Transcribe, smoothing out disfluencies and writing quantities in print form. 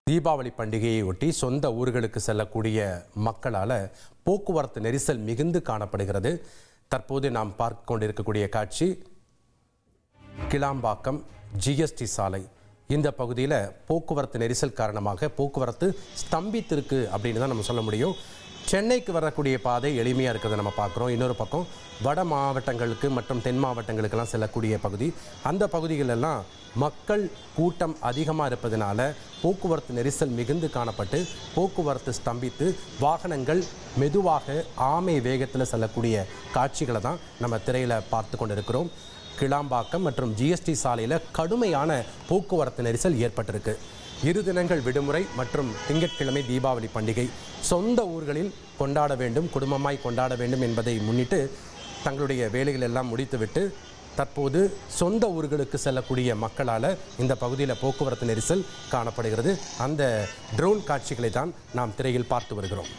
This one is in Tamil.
தீபாவளி பண்டிகையை ஒட்டி சொந்த ஊர்களுக்கு செல்லக்கூடிய மக்களால் போக்குவரத்து நெரிசல் மிகுந்து காணப்படுகிறது. தற்போது நாம் பார்த்து கொண்டிருக்கக்கூடிய காட்சி கிளாம்பாக்கம் ஜிஎஸ்டி சாலை. இந்த பகுதியில் போக்குவரத்து நெரிசல் காரணமாக போக்குவரத்து ஸ்தம்பித்திருக்கு அப்படின்னு தான் நம்ம சொல்ல முடியும். சென்னைக்கு வரக்கூடிய பாதை எளிமையாக இருக்கிறத நம்ம பார்க்குறோம். இன்னொரு பக்கம் வட மாவட்டங்களுக்கு மற்றும் தென் மாவட்டங்களுக்கெல்லாம் செல்லக்கூடிய பகுதி, அந்த பகுதிகளெல்லாம் மக்கள் கூட்டம் அதிகமாக இருப்பதனால போக்குவரத்து நெரிசல் மிகுந்து காணப்பட்டு போக்குவரத்து ஸ்தம்பித்து வாகனங்கள் மெதுவாக ஆமை வேகத்தில் செல்லக்கூடிய காட்சிகளை தான் நம்ம திரையில் பார்த்து கொண்டு இருக்கிறோம். கிளாம்பாக்கம் மற்றும் ஜிஎஸ்டி சாலையில் கடுமையான போக்குவரத்து நெரிசல் ஏற்பட்டிருக்கு. 2 தினங்கள் விடுமுறை மற்றும் திங்கட்கிழமை தீபாவளி பண்டிகை சொந்த ஊர்களில் கொண்டாட வேண்டும், குடும்பமாய் கொண்டாட வேண்டும் என்பதை முன்னிட்டு தங்களுடைய வேலைகள் எல்லாம் முடித்துவிட்டு தற்போது சொந்த ஊர்களுக்கு செல்லக்கூடிய மக்களால் இந்த பகுதியில் போக்குவரத்து நெரிசல் காணப்படுகிறது. அந்த ட்ரோன் காட்சிகளை தான் நாம் திரையில் பார்த்து வருகிறோம்.